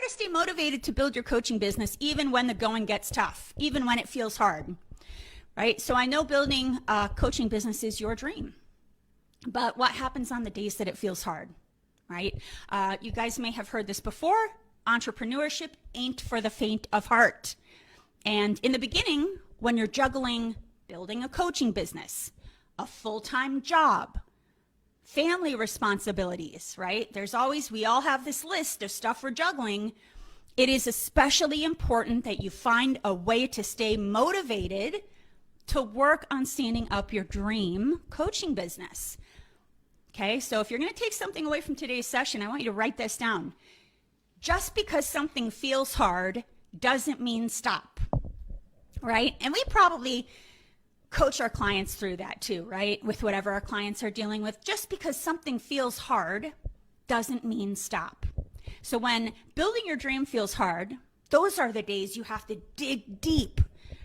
to stay motivated to build your coaching business even when the going gets tough, even when it feels hard, right? So I know building a coaching business is your dream, but what happens on the days that it feels hard, right? You guys may have heard this before. Entrepreneurship ain't for the faint of heart. And in the beginning, when you're juggling building a coaching business, a full-time job, family responsibilities, right? We all have this list of stuff we're juggling. It is especially important that you find a way to stay motivated to work on standing up your dream coaching business. Okay, so if you're going to take something away from today's session, I want you to write this down. Just because something feels hard doesn't mean stop, right? And we probably coach our clients through that too, right? With whatever our clients are dealing with. Just because something feels hard doesn't mean stop. So when building your dream feels hard, those are the days you have to dig deep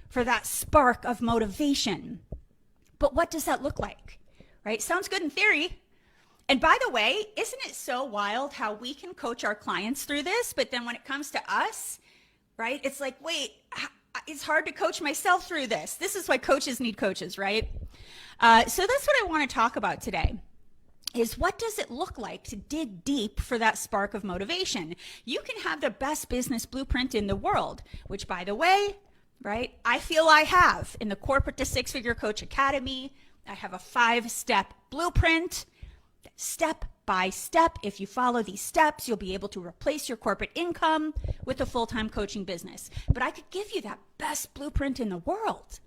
for that spark of motivation. But what does that look like, right? Sounds good in theory. And by the way, isn't it so wild how we can coach our clients through this, but then when it comes to us, right, it's like, wait, it's hard to coach myself through this. This is why coaches need coaches, right? So that's what I want to talk about today, is what does it look like to dig deep for that spark of motivation? You can have the best business blueprint in the world, which by the way, right, I feel I have. In the Corporate to Six-Figure Coach Academy, I have a 5-step blueprint. Step by step, if you follow these steps, you'll be able to replace your corporate income with a full-time coaching business. But I could give you that best blueprint in the world.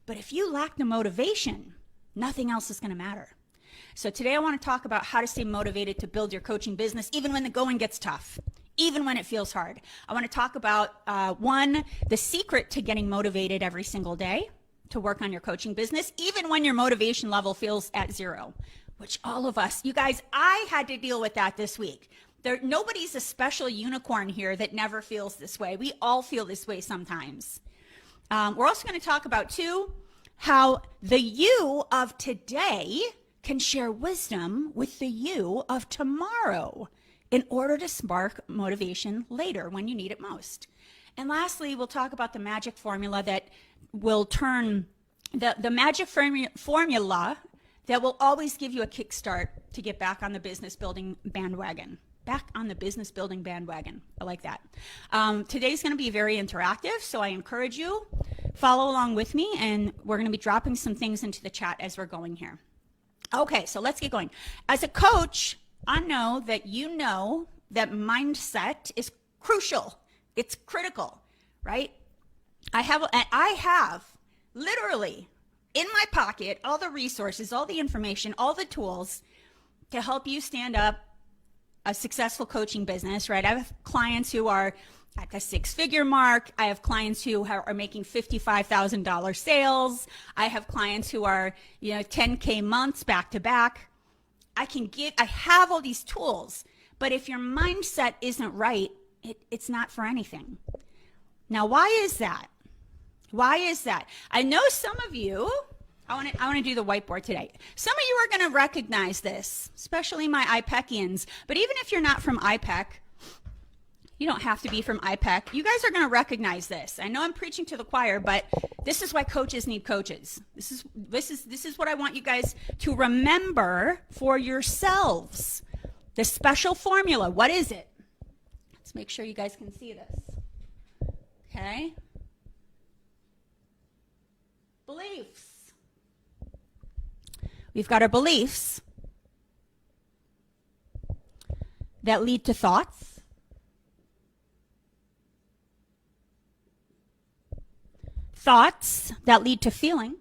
But if you lack the motivation, nothing else is going to matter. So today I want to talk about how to stay motivated to build your coaching business even when the going gets tough, even when it feels hard. I want to talk about, the secret to getting motivated every single day to work on your coaching business, even when your motivation level feels at 0. Which all of us, you guys, I had to deal with that this week. Nobody's a special unicorn here that never feels this way. We all feel this way sometimes. We're also going to talk about, too, how the you of today can share wisdom with the you of tomorrow in order to spark motivation later when you need it most. And lastly, we'll talk about the magic formula that will turn the magic formula that will always give you a kickstart to get back on the business building bandwagon. Back on the business building bandwagon. I like that. Today's going to be very interactive, so I encourage you, follow along with me, and we're going to be dropping some things into the chat as we're going here. Okay, so let's get going. As a coach, I know that you know that mindset is crucial. It's critical, right? I have literally in my pocket all the resources, all the information, all the tools to help you stand up a successful coaching business, right? I have clients who are at the 6-figure mark. I have clients who are making $55,000 sales. I have clients who are, 10K months back to back. I have all these tools, but if your mindset isn't right, it's not for anything. Now, why is that? Why is that? I know some of you, I want to do the whiteboard today. Some of you are going to recognize this, especially my IPECians. But even if you're not from IPEC, you don't have to be from IPEC. You guys are going to recognize this. I know I'm preaching to the choir, but this is why coaches need coaches. This is what I want you guys to remember for yourselves. The special formula. What is it? Let's make sure you guys can see this. Okay. Beliefs. We've got our beliefs that lead to thoughts. Thoughts that lead to feelings.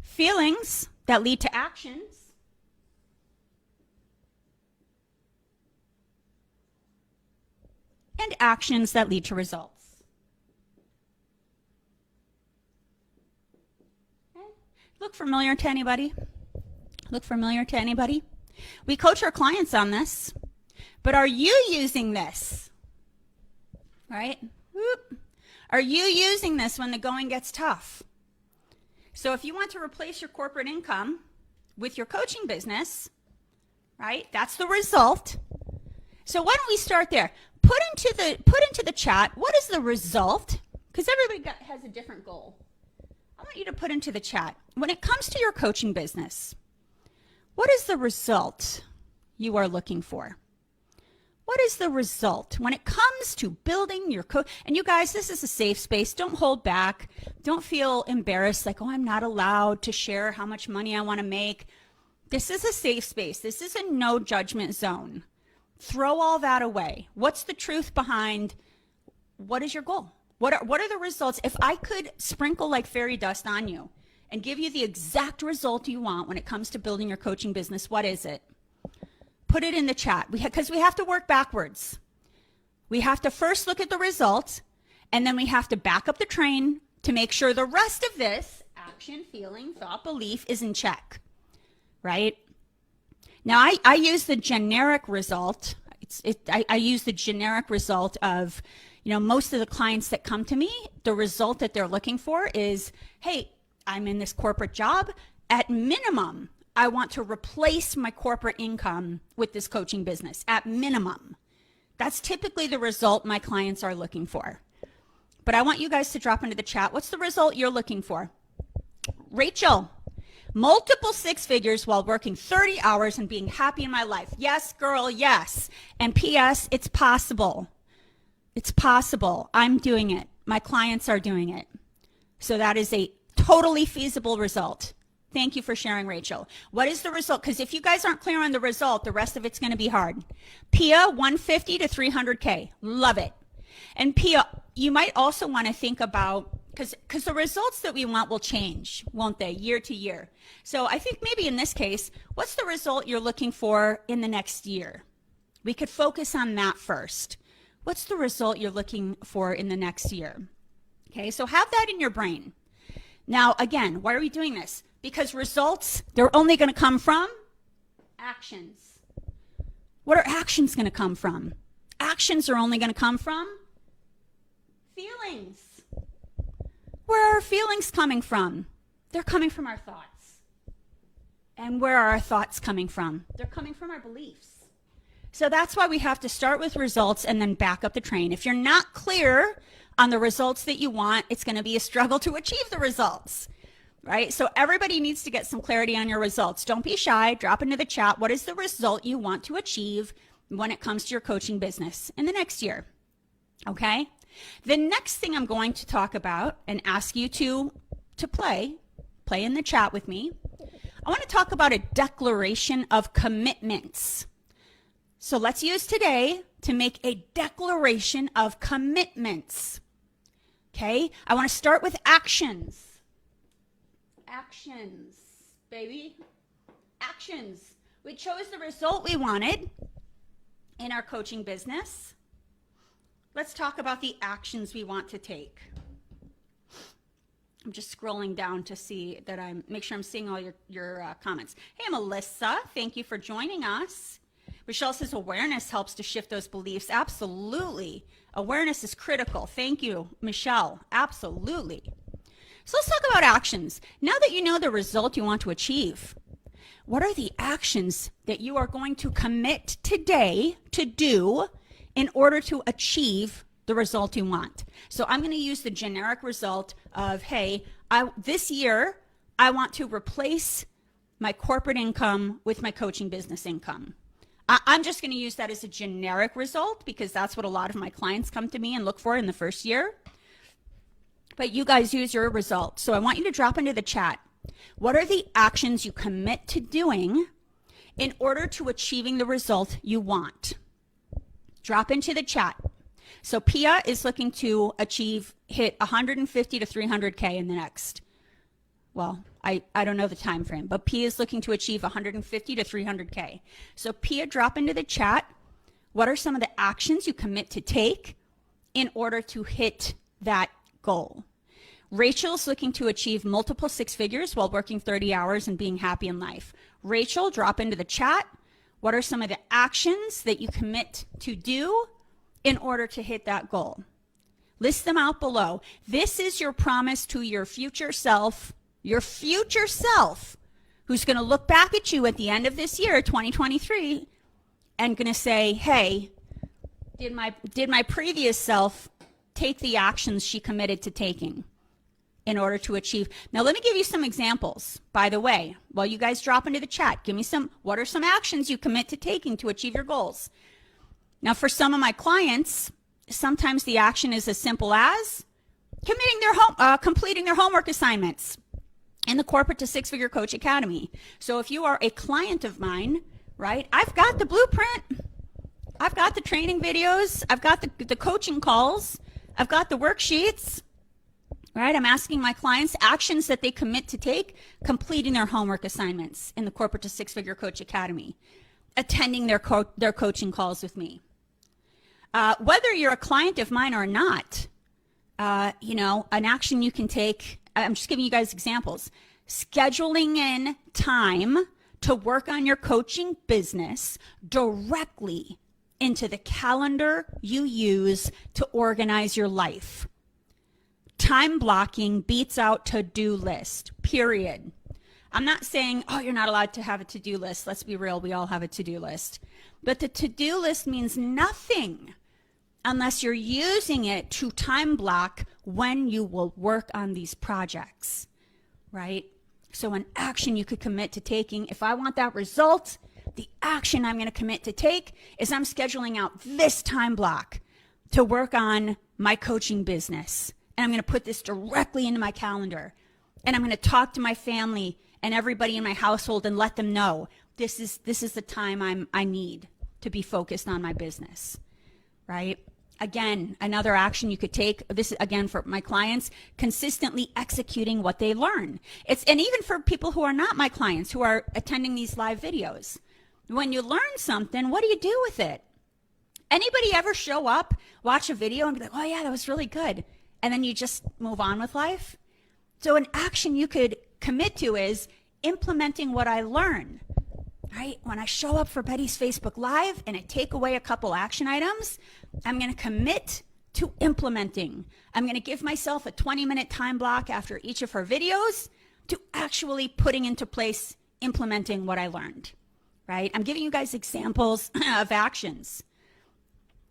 Feelings that lead to actions. And actions that lead to results. Okay. Look familiar to anybody? Look familiar to anybody? We coach our clients on this, but are you using this? Right? Whoop. Are you using this when the going gets tough? So if you want to replace your corporate income, with your coaching business, right? That's the result. So why don't we start there? Put into the chat, what is the result? Because everybody has a different goal. I want you to put into the chat, when it comes to your coaching business, what is the result you are looking for? What is the result when it comes to building your and you guys, this is a safe space. Don't hold back. Don't feel embarrassed like, oh, I'm not allowed to share how much money I want to make. This is a safe space. This is a no judgment zone. Throw all that away. What's the truth behind what is your goal? What are the results? If I could sprinkle like fairy dust on you and give you the exact result you want when it comes to building your coaching business, what is it? Put it in the chat, because we have to work backwards. We have to first look at the results, and then we have to back up the train to make sure the rest of this action, feeling, thought, belief is in check, right? Now, I use the generic result. I use the generic result of, most of the clients that come to me, the result that they're looking for is, hey, I'm in this corporate job. At minimum, I want to replace my corporate income with this coaching business at minimum. That's typically the result my clients are looking for. But I want you guys to drop into the chat. What's the result you're looking for? Rachel, multiple six figures while working 30 hours and being happy in my life. Yes, girl, yes. And P.S., it's possible. It's possible. I'm doing it. My clients are doing it. So that is a totally feasible result. Thank you for sharing, Rachel. What is the result? Because if you guys aren't clear on the result, the rest of it's going to be hard. Pia, 150 to 300K. Love it. And Pia, you might also want to think about, because the results that we want will change, won't they, year to year? So I think maybe in this case, what's the result you're looking for in the next year? We could focus on that first. What's the result you're looking for in the next year? Okay, so have that in your brain. Now, again, why are we doing this? Because results, they're only going to come from actions. What are actions going to come from? Actions are only going to come from feelings. Where are our feelings coming from? They're coming from our thoughts. And where are our thoughts coming from? They're coming from our beliefs. So that's why we have to start with results and then back up the train. If you're not clear on the results that you want, it's going to be a struggle to achieve the results. Right? So everybody needs to get some clarity on your results. Don't be shy. Drop into the chat. What is the result you want to achieve when it comes to your coaching business in the next year? Okay? The next thing I'm going to talk about and ask you to play in the chat with me, I want to talk about a declaration of commitments. So let's use today to make a declaration of commitments. Okay? I want to start with actions. Actions, baby. Actions. We chose the result we wanted in our coaching business. Let's talk about the actions we want to take. I'm just scrolling down to see that make sure I'm seeing all your comments. Hey, Melissa, thank you for joining us. Rochelle says awareness helps to shift those beliefs. Absolutely. Awareness is critical. Thank you, Michelle. Absolutely. So let's talk about actions. Now that you know the result you want to achieve, what are the actions that you are going to commit today to do in order to achieve the result you want? So I'm going to use the generic result of, hey, this year I want to replace my corporate income with my coaching business income. I'm just going to use that as a generic result because that's what a lot of my clients come to me and look for in the first year. But you guys use your result. So I want you to drop into the chat. What are the actions you commit to doing in order to achieving the result you want? Drop into the chat. So Pia is looking to hit 150 to 300K in the next, well, I don't know the time frame, but Pia is looking to achieve 150 to 300K. So Pia, drop into the chat. What are some of the actions you commit to take in order to hit that goal? Rachel's looking to achieve multiple six figures while working 30 hours and being happy in life. Rachel, drop into the chat. What are some of the actions that you commit to do in order to hit that goal? List them out below. This is your promise to your future self who's going to look back at you at the end of this year, 2023, and going to say, hey, did my previous self take the actions she committed to taking in order to achieve? Now, let me give you some examples. By the way, while you guys drop into the chat, give me what are some actions you commit to taking to achieve your goals? Now, for some of my clients, sometimes the action is as simple as completing their homework assignments in the Corporate to Six-Figure Coach Academy. So if you are a client of mine, right, I've got the blueprint, I've got the training videos, I've got the coaching calls, I've got the worksheets, right? I'm asking my clients actions that they commit to take, completing their homework assignments in the Corporate to Six-Figure Coach Academy, attending their coaching calls with me. Whether you're a client of mine or not, an action you can take, I'm just giving you guys examples, scheduling in time to work on your coaching business directly into the calendar you use to organize your life. Time blocking beats out to-do list, period. I'm not saying, oh, you're not allowed to have a to-do list. Let's be real, we all have a to-do list. But the to-do list means nothing unless you're using it to time block when you will work on these projects, right? So an action you could commit to taking, if I want that result, the action I'm going to commit to take is I'm scheduling out this time block to work on my coaching business. And I'm going to put this directly into my calendar. And I'm going to talk to my family and everybody in my household and let them know this is the time I need to be focused on my business, right? Again, another action you could take, this is again for my clients, consistently executing what they learn. And even for people who are not my clients, who are attending these live videos. When you learn something, what do you do with it? Anybody ever show up, watch a video and be like, oh yeah, that was really good. And then you just move on with life? So an action you could commit to is implementing what I learn, right? When I show up for Betty's Facebook Live and I take away a couple action items, I'm going to commit to implementing. I'm going to give myself a 20-minute time block after each of her videos to actually putting into place, implementing what I learned, right? I'm giving you guys examples of actions,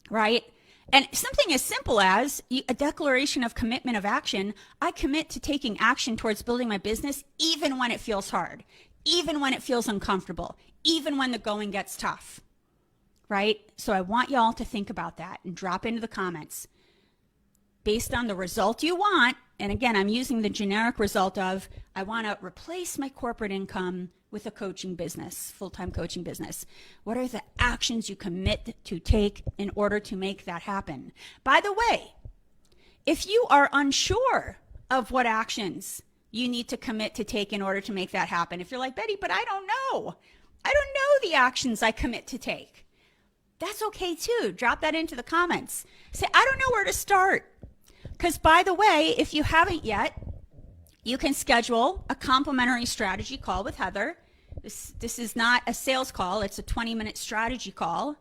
right? And something as simple as a declaration of commitment of action. I commit to taking action towards building my business even when it feels hard, even when it feels uncomfortable, even when the going gets tough, right? So I want y'all to think about that and drop into the comments based on the result you want. And again, I'm using the generic result of I want to replace my corporate income with a coaching business, full-time coaching business. What are the actions you commit to take in order to make that happen? By the way, if you are unsure of what actions you need to commit to take in order to make that happen, if you're like, Betty, but I don't know the actions I commit to take, that's okay too. Drop that into the comments. Say, I don't know where to start. Because by the way, if you haven't yet, you can schedule a complimentary strategy call with Heather. This is not a sales call. It's a 20-minute strategy call.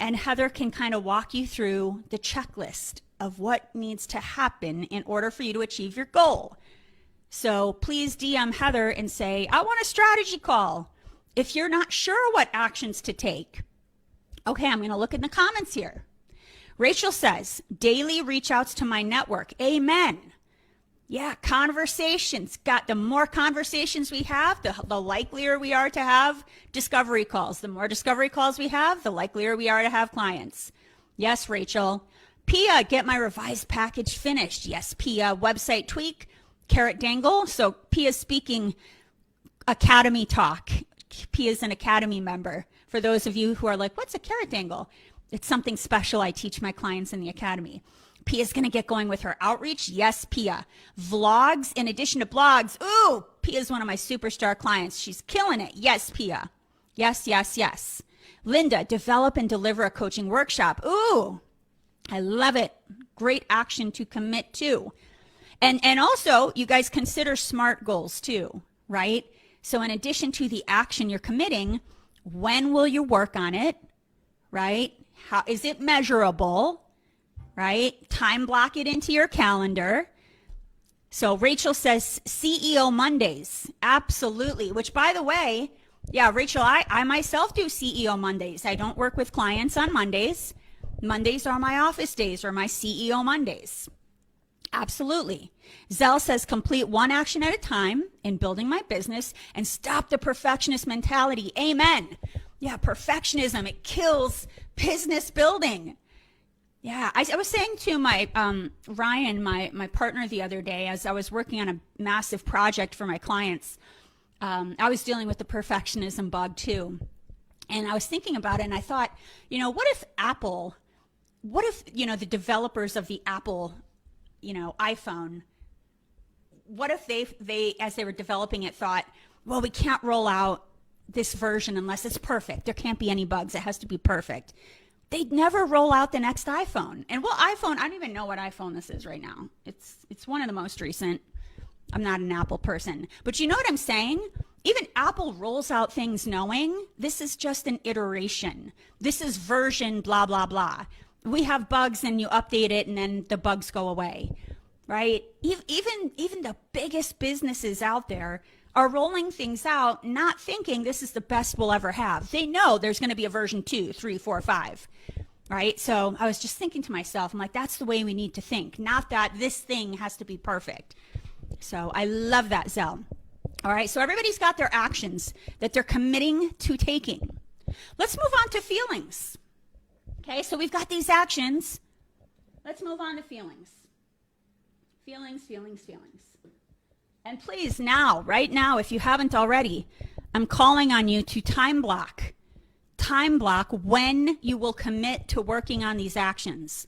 And Heather can kind of walk you through the checklist of what needs to happen in order for you to achieve your goal. So please DM Heather and say, I want a strategy call. If you're not sure what actions to take. Okay, I'm going to look in the comments here. Rachel says, daily reach outs to my network. Amen. Yeah, conversations. The more conversations we have, the likelier we are to have discovery calls. The more discovery calls we have, the likelier we are to have clients. Yes, Rachel. Pia, get my revised package finished. Yes, Pia. Website tweak, carrot dangle. So Pia's speaking academy talk. Pia's an academy member. For those of you who are like, what's a carrot dangle? It's something special I teach my clients in the academy. Pia's going to get going with her outreach. Yes, Pia. Vlogs in addition to blogs. Ooh, Pia's one of my superstar clients. She's killing it. Yes, Pia. Yes, yes, yes. Linda, develop and deliver a coaching workshop. Ooh, I love it. Great action to commit to. And also, you guys consider SMART goals too, right? So in addition to the action you're committing, when will you work on it, right? How is it measurable? Right? Time block it into your calendar. So Rachel says CEO Mondays. Absolutely. Which, by the way, yeah, Rachel, I myself do CEO Mondays. I don't work with clients on Mondays. Mondays are my office days or my CEO Mondays. Absolutely. Zell says complete one action at a time in building my business and stop the perfectionist mentality. Amen. Yeah, perfectionism, it kills business building. Yeah, I was saying to my Ryan, my partner the other day, as I was working on a massive project for my clients, I was dealing with the perfectionism bug too. And I was thinking about it and I thought, what if the developers of the Apple, iPhone, what if they, as they were developing it, thought, well, we can't roll out this version unless it's perfect. There can't be any bugs. It has to be perfect. They'd never roll out the next iPhone. And iPhone, I don't even know what iPhone this is right now. It's one of the most recent. I'm not an Apple person. But you know what I'm saying? Even Apple rolls out things knowing this is just an iteration. This is version blah, blah, blah. We have bugs and you update it and then the bugs go away, right? Even the biggest businesses out there are rolling things out, not thinking this is the best we'll ever have. They know there's going to be a version 2, 3, 4, 5, right? So I was just thinking to myself, I'm like, that's the way we need to think, not that this thing has to be perfect. So I love that, Zell. All right, so everybody's got their actions that they're committing to taking. Let's move on to feelings. Okay, so we've got these actions. Let's move on to feelings. Feelings. And please now, right now, if you haven't already, I'm calling on you to time block when you will commit to working on these actions.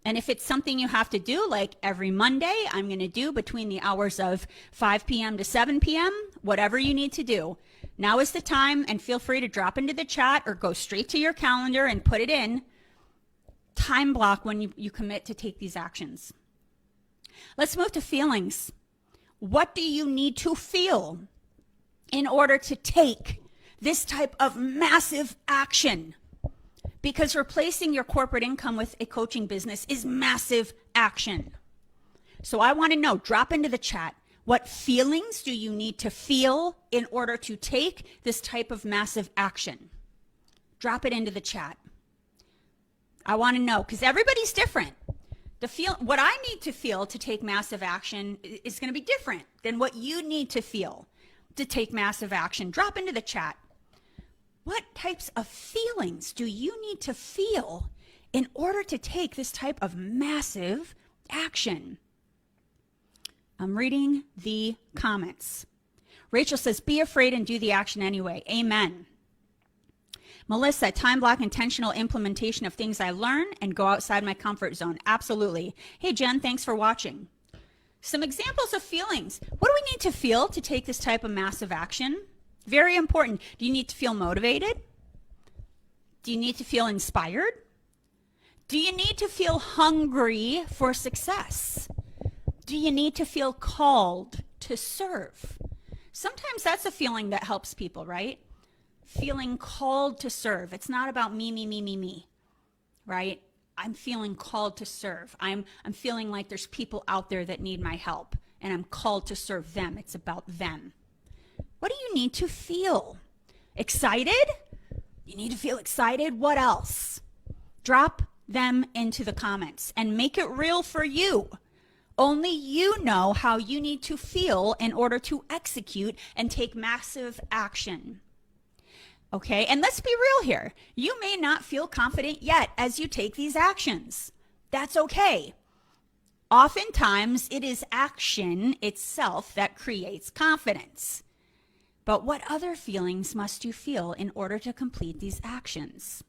And if it's something you have to do, like every Monday, I'm going to do between the hours of 5 p.m. to 7 p.m., whatever you need to do. Now is the time, and feel free to drop into the chat or go straight to your calendar and put it in. Time block when you commit to take these actions. Let's move to feelings. What do you need to feel in order to take this type of massive action? Because replacing your corporate income with a coaching business is massive action. So I want to know, drop into the chat, what feelings do you need to feel in order to take this type of massive action? Drop it into the chat. I want to know, because everybody's different. What I need to feel to take massive action is going to be different than what you need to feel to take massive action. Drop into the chat. What types of feelings do you need to feel in order to take this type of massive action? I'm reading the comments. Rachel says, be afraid and do the action anyway. Amen. Melissa, time block intentional implementation of things I learn and go outside my comfort zone. Absolutely. Hey, Jen, thanks for watching. Some examples of feelings. What do we need to feel to take this type of massive action? Very important. Do you need to feel motivated? Do you need to feel inspired? Do you need to feel hungry for success? Do you need to feel called to serve? Sometimes that's a feeling that helps people, right? Feeling called to serve. It's not about me, right? I'm feeling called to serve. I'm feeling like there's people out there that need my help and I'm called to serve them. It's about them. What do you need to feel? Excited? You need to feel excited. What else? Drop them into the comments and make it real for you. Only you know how you need to feel in order to execute and take massive action. Okay, and let's be real here. You may not feel confident yet as you take these actions. That's okay. Oftentimes, it is action itself that creates confidence. But what other feelings must you feel in order to complete these actions?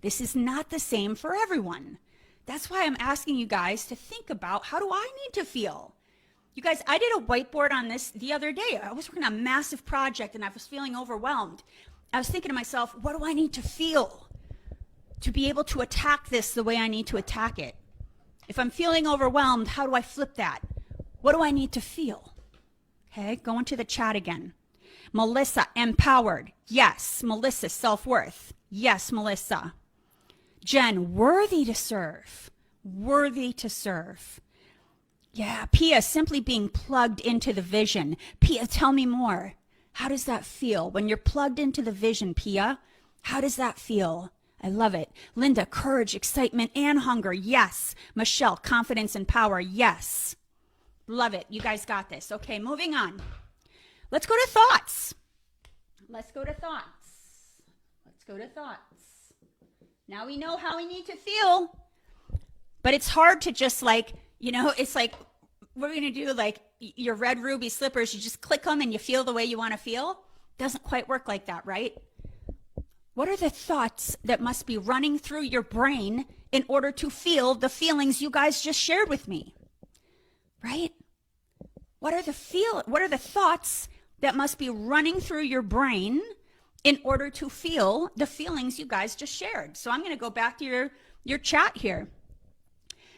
This is not the same for everyone. That's why I'm asking you guys to think about, how do I need to feel? You guys, I did a whiteboard on this the other day. I was working on a massive project and I was feeling overwhelmed. I was thinking to myself, what do I need to feel to be able to attack this the way I need to attack it? If I'm feeling overwhelmed, how do I flip that? What do I need to feel? Okay, go into the chat again. Melissa, empowered. Yes. Melissa, self-worth. Yes, Melissa. Jen, worthy to serve. Worthy to serve. Yeah, Pia, simply being plugged into the vision. Pia, tell me more. How does that feel when you're plugged into the vision, Pia? How does that feel? I love it. Linda, courage, excitement, and hunger. Yes. Michelle, confidence and power. Yes. Love it. You guys got this. Okay, moving on. Let's go to thoughts. Let's go to thoughts. Let's go to thoughts. Now we know how we need to feel, but it's hard to just it's like, what are we going to do? Like your red ruby slippers, you just click them and you feel the way you want to feel. Doesn't quite work like that, right? What are the thoughts that must be running through your brain in order to feel the feelings you guys just shared with me? Right? What are the thoughts that must be running through your brain in order to feel the feelings you guys just shared? So I'm going to go back to your chat here.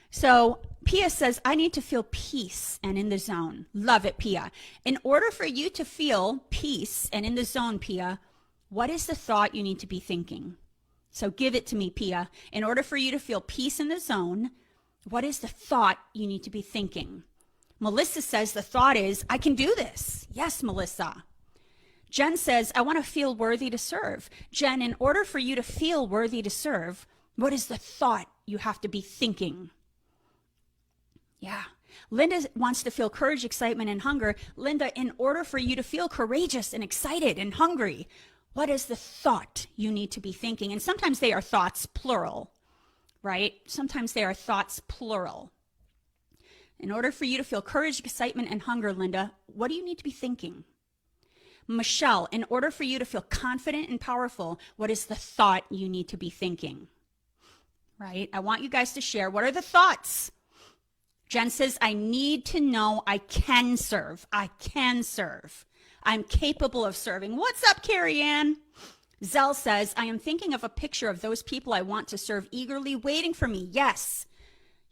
So Pia says, I need to feel peace and in the zone. Love it, Pia. In order for you to feel peace and in the zone, Pia, what is the thought you need to be thinking? So give it to me, Pia. In order for you to feel peace in the zone, what is the thought you need to be thinking? Melissa says the thought is, I can do this. Yes, Melissa. Jen says, I want to feel worthy to serve. Jen, in order for you to feel worthy to serve, what is the thought you have to be thinking? Yeah. Linda wants to feel courage, excitement, and hunger. Linda, in order for you to feel courageous and excited and hungry, what is the thought you need to be thinking? And sometimes they are thoughts plural, right? Sometimes they are thoughts plural. In order for you to feel courage, excitement, and hunger, Linda, what do you need to be thinking? Michelle, in order for you to feel confident and powerful, what is the thought you need to be thinking? Right? I want you guys to share. What are the thoughts? Jen says, I need to know I can serve. I can serve. I'm capable of serving. What's up, Carrie Ann? Zell says, I am thinking of a picture of those people I want to serve eagerly waiting for me. Yes.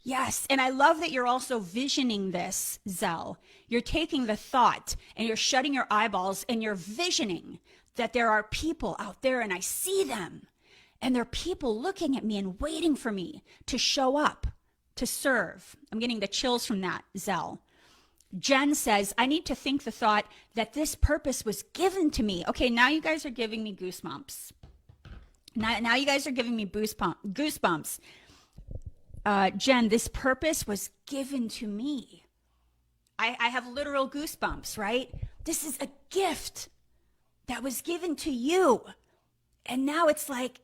Yes. And I love that you're also visioning this, Zell. You're taking the thought and you're shutting your eyeballs and you're visioning that there are people out there and I see them. And there are people looking at me and waiting for me to show up, to serve. I'm getting the chills from that, Zell. Jen says, I need to think the thought that this purpose was given to me. Okay, now you guys are giving me goosebumps. Now you guys are giving me goosebumps. Jen, this purpose was given to me. I have literal goosebumps, right? This is a gift that was given to you. And now it's like,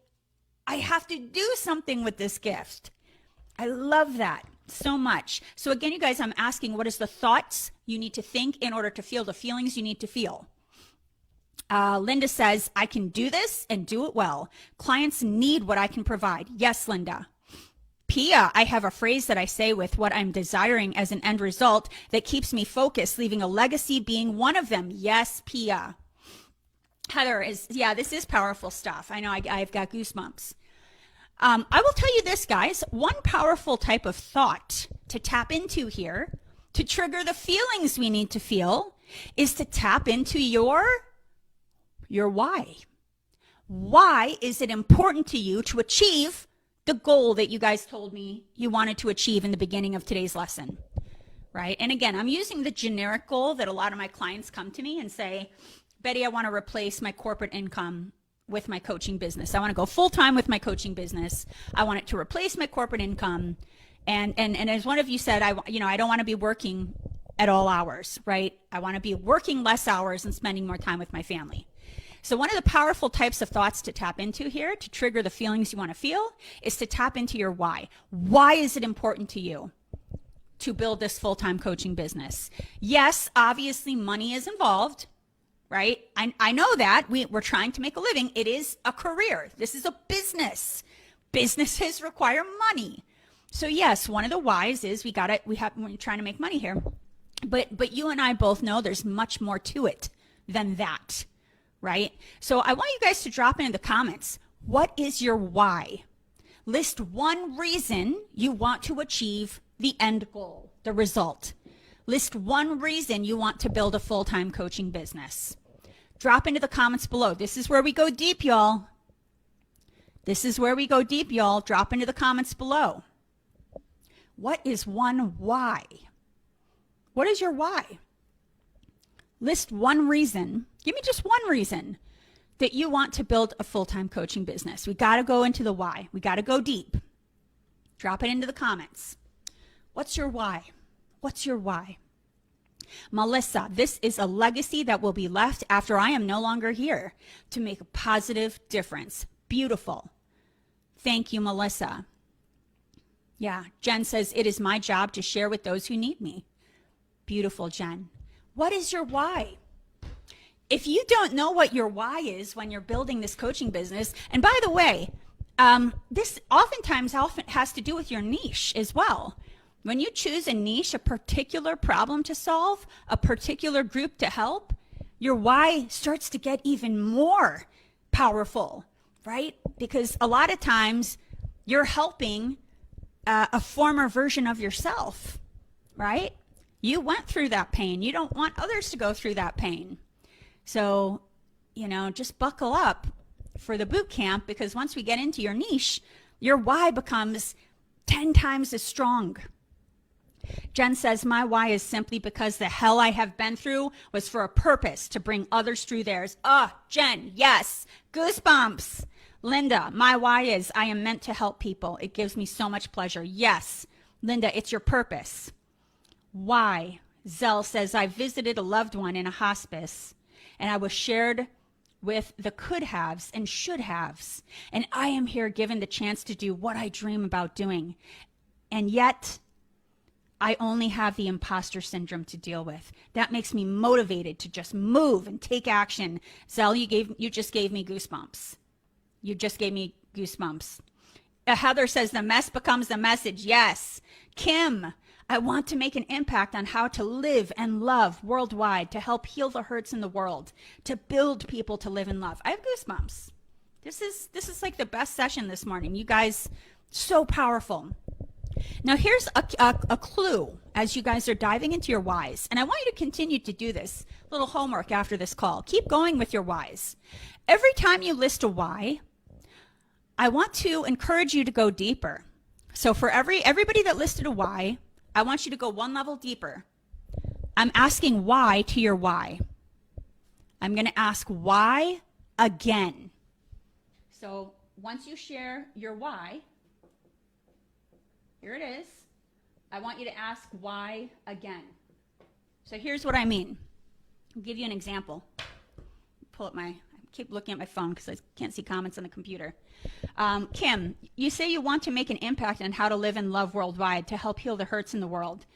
I have to do something with this gift. I love that so much. So again, you guys, I'm asking, what is the thoughts you need to think in order to feel the feelings you need to feel? Linda says, I can do this and do it well. Clients need what I can provide. Yes, Linda. Pia, I have a phrase that I say with what I'm desiring as an end result that keeps me focused, leaving a legacy being one of them. Yes, Pia. Heather is, yeah, this is powerful stuff. I know I've got goosebumps. I will tell you this, guys, one powerful type of thought to tap into here, to trigger the feelings we need to feel, is to tap into your why. Why is it important to you to achieve the goal that you guys told me you wanted to achieve in the beginning of today's lesson, right? And again, I'm using the generic goal that a lot of my clients come to me and say, Betty, I want to replace my corporate income with my coaching business. I want to go full-time with my coaching business. I want it to replace my corporate income. And as one of you said, I don't want to be working at all hours, right? I want to be working less hours and spending more time with my family. So one of the powerful types of thoughts to tap into here to trigger the feelings you want to feel is to tap into your why. Why is it important to you to build this full-time coaching business? Yes, obviously money is involved, right? I know that we're trying to make a living. It is a career. This is a business. Businesses require money. So yes, one of the whys is we're trying to make money here. But you and I both know there's much more to it than that, right? So I want you guys to drop in the comments. What is your why? List one reason you want to achieve the end goal, the result. List one reason you want to build a full-time coaching business. Drop into the comments below. This is where we go deep, y'all. This is where we go deep, y'all. Drop into the comments below. What is one why? What is your why? List one reason. Give me just one reason that you want to build a full-time coaching business. We got to go into the why. We got to go deep. Drop it into the comments. What's your why? What's your why? Melissa, this is a legacy that will be left after I am no longer here to make a positive difference. Beautiful. Thank you, Melissa. Yeah, Jen says, it is my job to share with those who need me. Beautiful, Jen. What is your why? If you don't know what your why is when you're building this coaching business, and by the way, this oftentimes has to do with your niche as well. When you choose a niche, a particular problem to solve, a particular group to help, your why starts to get even more powerful, right? Because a lot of times you're helping a former version of yourself, right? You went through that pain. You don't want others to go through that pain. So, just buckle up for the boot camp, because once we get into your niche, your why becomes 10 times as strong. Jen says, my why is simply because the hell I have been through was for a purpose to bring others through theirs. Jen, yes, goosebumps. Linda, my why is I am meant to help people. It gives me so much pleasure. Yes, Linda, it's your purpose. Why? Zell says, I visited a loved one in a hospice, and I was shared with the could haves and should haves. And I am here given the chance to do what I dream about doing. And yet, I only have the imposter syndrome to deal with. That makes me motivated to just move and take action. Zell, you just gave me goosebumps. You just gave me goosebumps. Heather says, the mess becomes the message. Yes. Kim, I want to make an impact on how to live and love worldwide, to help heal the hurts in the world, to build people to live in love. I have goosebumps. This is like the best session this morning. You guys, so powerful. Now here's a clue as you guys are diving into your whys. And I want you to continue to do this little homework after this call. Keep going with your whys. Every time you list a why, I want to encourage you to go deeper. So for everybody that listed a why, I want you to go one level deeper. I'm asking why to your why. I'm going to ask why again. So once you share your why, here it is. I want you to ask why again. So here's what I mean. I'll give you an example. I keep looking at my phone because I can't see comments on the computer. Kim, you say you want to make an impact on how to live and love worldwide to help heal the hurts in the world.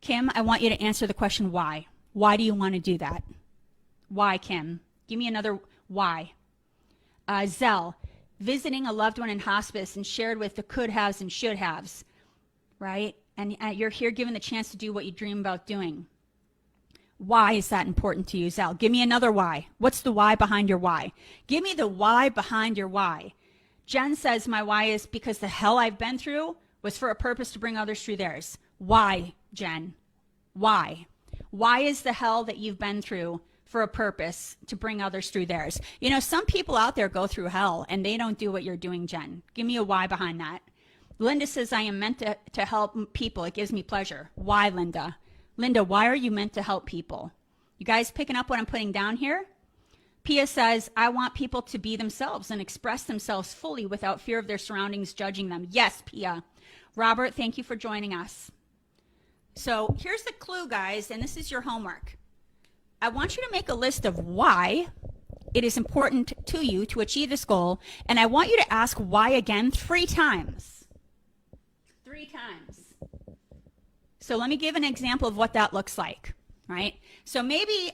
Kim, I want you to answer the question why. Why do you want to do that? Why, Kim? Give me another why. Zell, visiting a loved one in hospice and shared with the could haves and should haves, right? And you're here given the chance to do what you dream about doing. Why is that important to you, Zell? Give me another why. What's the why behind your why? Give me the why behind your why. Jen says, my why is because the hell I've been through was for a purpose to bring others through theirs. Why, Jen? Why? Why is the hell that you've been through for a purpose to bring others through theirs? Some people out there go through hell and they don't do what you're doing, Jen. Give me a why behind that. Linda says, I am meant to help people. It gives me pleasure. Why, Linda? Linda, why are you meant to help people? You guys picking up what I'm putting down here? Pia says, I want people to be themselves and express themselves fully without fear of their surroundings judging them. Yes, Pia. Robert, thank you for joining us. So here's the clue, guys, and this is your homework. I want you to make a list of why it is important to you to achieve this goal, and I want you to ask why again 3 times. 3 times. So let me give an example of what that looks like, right? So maybe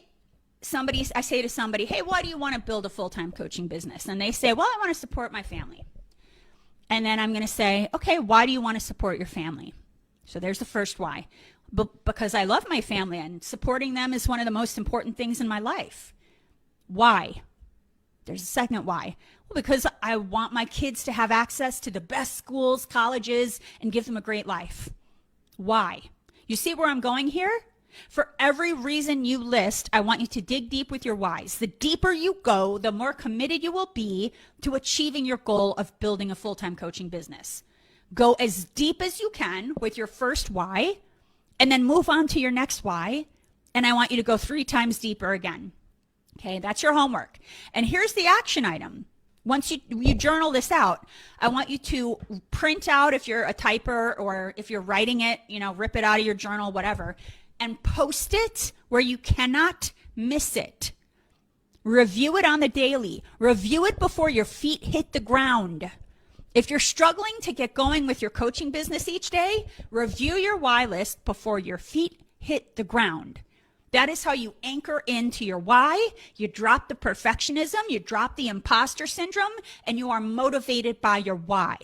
I say to somebody, hey, why do you want to build a full-time coaching business? And they say, well, I want to support my family. And then I'm going to say, okay, why do you want to support your family? So there's the first why. Because I love my family and supporting them is one of the most important things in my life. Why? There's a second why. Well, because I want my kids to have access to the best schools, colleges, and give them a great life. Why? You see where I'm going here? For every reason you list, I want you to dig deep with your whys. The deeper you go, the more committed you will be to achieving your goal of building a full-time coaching business. Go as deep as you can with your first why, and then move on to your next why. And I want you to go 3 times deeper again. Okay, that's your homework. And here's the action item. Once you journal this out, I want you to print out, if you're a typer or if you're writing it, rip it out of your journal, whatever, and post it where you cannot miss it. Review it on the daily. Review it before your feet hit the ground. If you're struggling to get going with your coaching business each day, review your why list before your feet hit the ground. That is how you anchor into your why. You drop the perfectionism, you drop the imposter syndrome, and you are motivated by your why,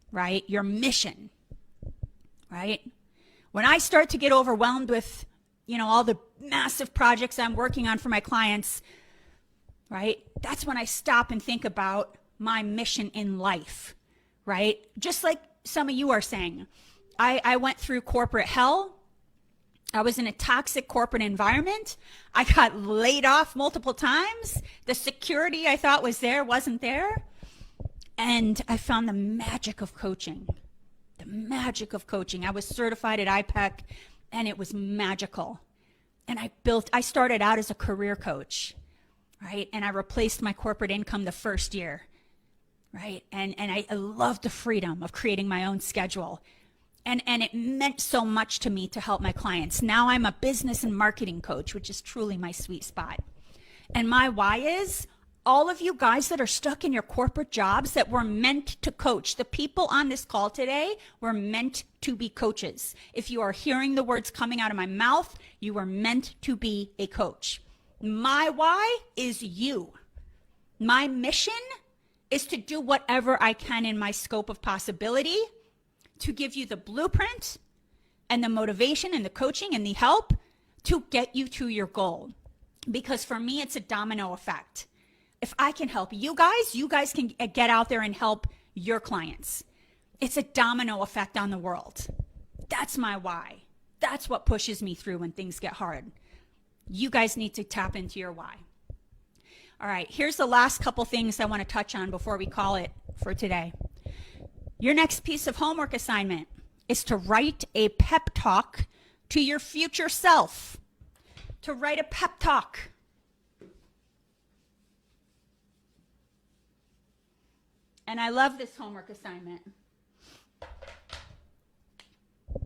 right? Your mission, right? When I start to get overwhelmed with, all the massive projects I'm working on for my clients, right? That's when I stop and think about my mission in life, right? Just like some of you are saying, I went through corporate hell. I was in a toxic corporate environment. I got laid off multiple times. The security I thought was there wasn't there. And I found the magic of coaching. The magic of coaching. I was certified at IPEC, and it was magical. And I started out as a career coach, right? And I replaced my corporate income the first year, right? And I loved the freedom of creating my own schedule. And it meant so much to me to help my clients. Now I'm a business and marketing coach, which is truly my sweet spot. And my why is all of you guys that are stuck in your corporate jobs that were meant to coach. The people on this call today were meant to be coaches. If you are hearing the words coming out of my mouth, you were meant to be a coach. My why is you. My mission is to do whatever I can in my scope of possibility to give you the blueprint and the motivation and the coaching and the help to get you to your goal. Because for me, it's a domino effect. If I can help you guys can get out there and help your clients. It's a domino effect on the world. That's my why. That's what pushes me through when things get hard. You guys need to tap into your why. All right, here's the last couple things I want to touch on before we call it for today. Your next piece of homework assignment is to write a pep talk to your future self. To write a pep talk. And I love this homework assignment.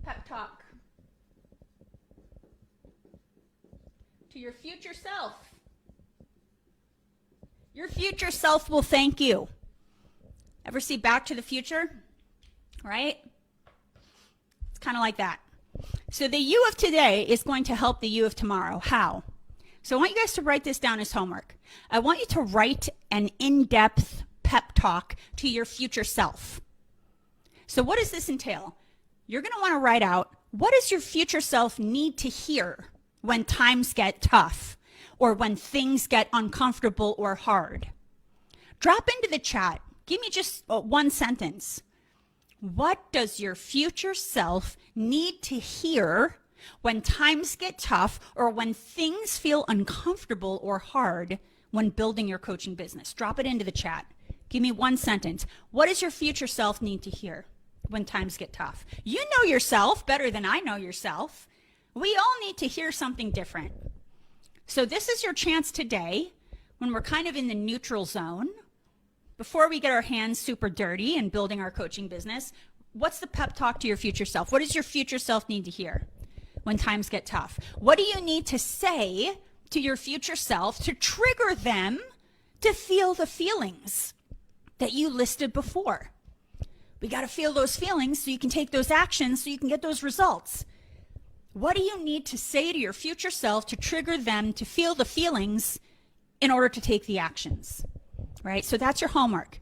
Pep talk to your future self. Your future self will thank you. Ever see Back to the Future? Right? It's kind of like that. So the you of today is going to help the you of tomorrow. How? So I want you guys to write this down as homework. I want you to write an in-depth pep talk to your future self. So what does this entail? You're going to want to write out, what does your future self need to hear when times get tough or when things get uncomfortable or hard? Drop into the chat. Give me just one sentence. What does your future self need to hear when times get tough or when things feel uncomfortable or hard when building your coaching business? Drop it into the chat. Give me one sentence. What does your future self need to hear when times get tough? You know yourself better than I know yourself. We all need to hear something different. So this is your chance today, when we're kind of in the neutral zone, before we get our hands super dirty in building our coaching business. What's the pep talk to your future self? What does your future self need to hear when times get tough? What do you need to say to your future self to trigger them to feel the feelings that you listed before? We got to feel those feelings so you can take those actions so you can get those results. What do you need to say to your future self to trigger them to feel the feelings in order to take the actions? Right? So that's your homework.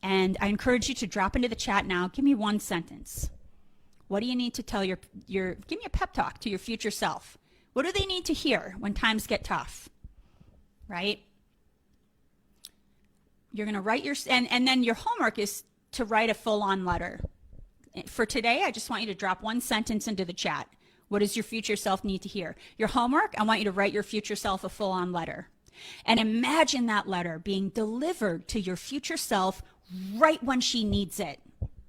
And I encourage you to drop into the chat now. Give me one sentence. What do you need to tell give me a pep talk to your future self. What do they need to hear when times get tough? Right? You're going to write and then your homework is to write a full-on letter. For today, I just want you to drop one sentence into the chat. What does your future self need to hear? Your homework, I want you to write your future self a full-on letter. And imagine that letter being delivered to your future self right when she needs it,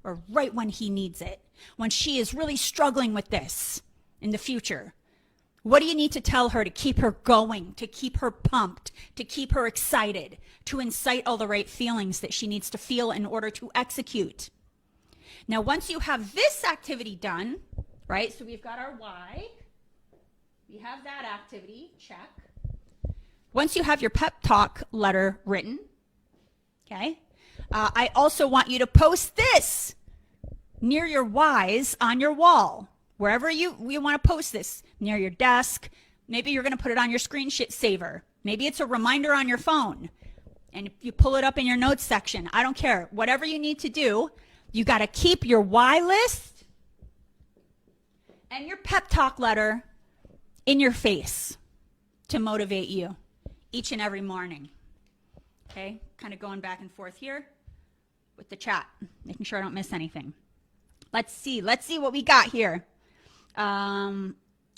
or right when he needs it, when she is really struggling with this, in the future? What do you need to tell her to keep her going, to keep her pumped, to keep her excited, to incite all the right feelings that she needs to feel in order to execute? Now, once you have this activity done, right? So we've got our why. We have that activity, check. Once you have your pep talk letter written, okay, I also want you to post this near your whys on your wall. Wherever you want to post this, near your desk. Maybe you're going to put it on your screensaver. Maybe it's a reminder on your phone. And if you pull it up in your notes section, I don't care. Whatever you need to do, you got to keep your why list and your pep talk letter in your face to motivate you each and every morning. Okay, kind of going back and forth here with the chat, making sure I don't miss anything. Let's see what we got here.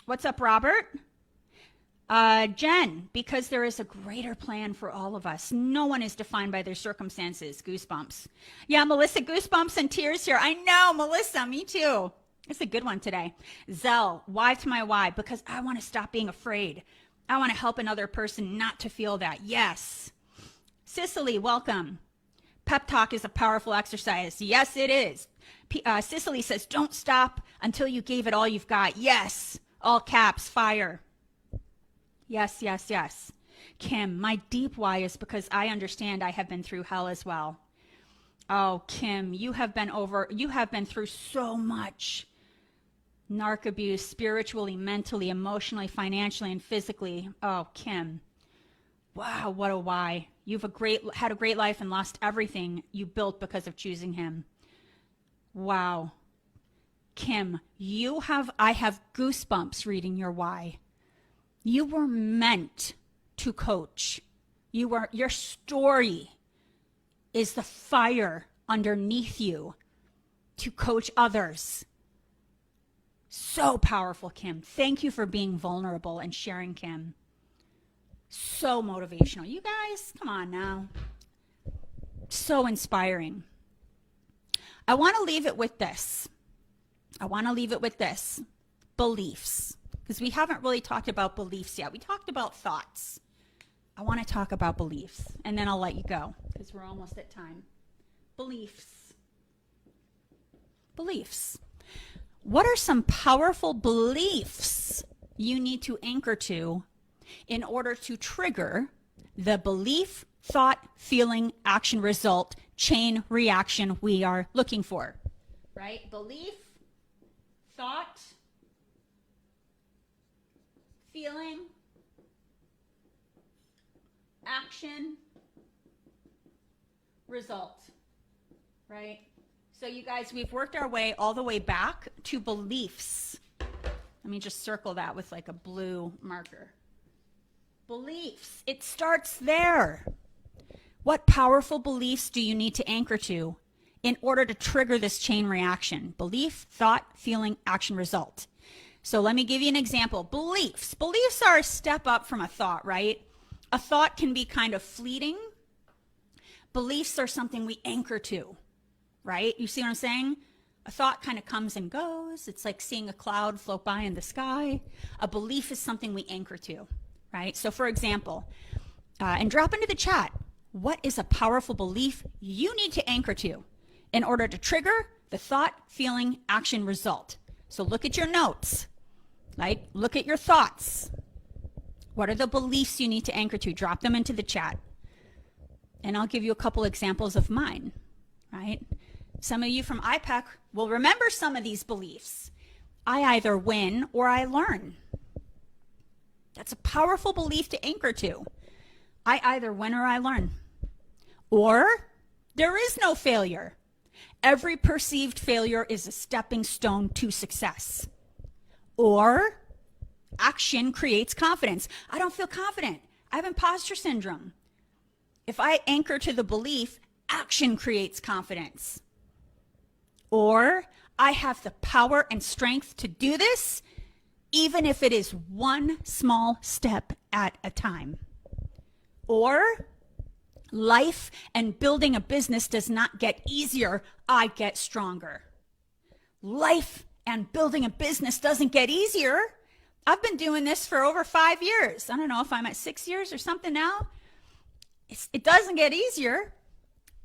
What's up, Robert? Jen, because there is a greater plan for all of us. No one is defined by their circumstances. Goosebumps. Yeah, Melissa, goosebumps and tears here. I know, Melissa, me too. It's a good one today. Zell, why to my why? Because I want to stop being afraid. I want to help another person not to feel that. Yes. Cicely, welcome. Pep talk is a powerful exercise. Yes, it is. Cicely says, don't stop until you gave it all you've got. Yes. All caps, fire. Yes, yes, yes. Kim, my deep why is because I understand I have been through hell as well. Oh, Kim, you have been through so much. Narc abuse, spiritually, mentally, emotionally, financially, and physically. Oh, Kim. Wow, what a why. You've had a great life and lost everything you built because of choosing him. Wow. Kim, I have goosebumps reading your why. You were meant to coach. Your story is the fire underneath you to coach others. So powerful, Kim. Thank you for being vulnerable and sharing, Kim. So motivational. You guys, come on now. So inspiring. I want to leave it with this. Beliefs. Because we haven't really talked about beliefs yet. We talked about thoughts. I want to talk about beliefs. And then I'll let you go because we're almost at time. Beliefs. What are some powerful beliefs you need to anchor to in order to trigger the belief, thought, feeling, action, result, chain reaction we are looking for? Right? Belief, thought, feeling, action, result. Right? So you guys, we've worked our way all the way back to beliefs. Let me just circle that with like a blue marker. Beliefs. It starts there. What powerful beliefs do you need to anchor to in order to trigger this chain reaction? Belief, thought, feeling, action, result. So let me give you an example. Beliefs. Beliefs are a step up from a thought, right? A thought can be kind of fleeting. Beliefs are something we anchor to, right? You see what I'm saying? A thought kind of comes and goes. It's like seeing a cloud float by in the sky. A belief is something we anchor to, right? So for example, and drop into the chat, what is a powerful belief you need to anchor to in order to trigger the thought, feeling, action, result? So look at your notes, right? Look at your thoughts. What are the beliefs you need to anchor to? Drop them into the chat. And I'll give you a couple examples of mine, right? Some of you from IPEC will remember some of these beliefs. I either win or I learn. That's a powerful belief to anchor to. I either win or I learn. Or there is no failure. Every perceived failure is a stepping stone to success. Or action creates confidence. I don't feel confident. I have imposter syndrome. If I anchor to the belief, action creates confidence. Or I have the power and strength to do this, even if it is one small step at a time. Or life and building a business does not get easier, I get stronger. Life And building a business doesn't get easier. I've been doing this for over 5 years. I don't know if I'm at 6 years or something now. It doesn't get easier.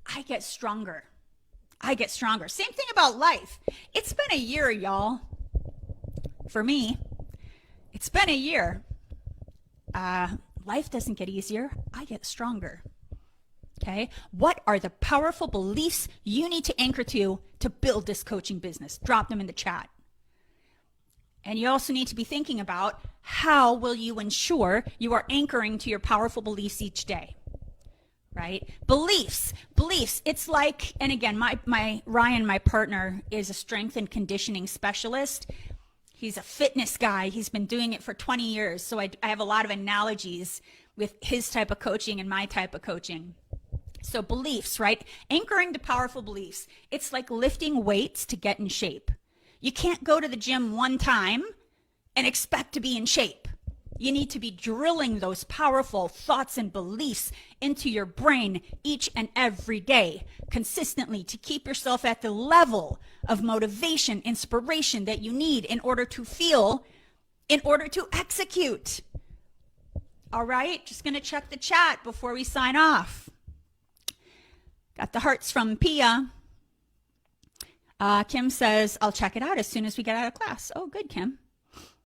I get stronger. I get stronger. Same thing about life. It's been a year, y'all. For me, it's been a year. Life doesn't get easier. I get stronger. Okay? What are the powerful beliefs you need to anchor to build this coaching business? Drop them in the chat. And you also need to be thinking about how will you ensure you are anchoring to your powerful beliefs each day, right? Beliefs. It's like, and again, my Ryan, my partner, is a strength and conditioning specialist. He's a fitness guy. He's been doing it for 20 years. So I have a lot of analogies with his type of coaching and my type of coaching. So beliefs, right? Anchoring to powerful beliefs. It's like lifting weights to get in shape. You can't go to the gym one time and expect to be in shape. You need to be drilling those powerful thoughts and beliefs into your brain each and every day, consistently, to keep yourself at the level of motivation, inspiration that you need in order to feel, in order to execute. All right, just going to check the chat before we sign off. Got the hearts from Pia. Kim says, I'll check it out as soon as we get out of class. Oh, good, Kim.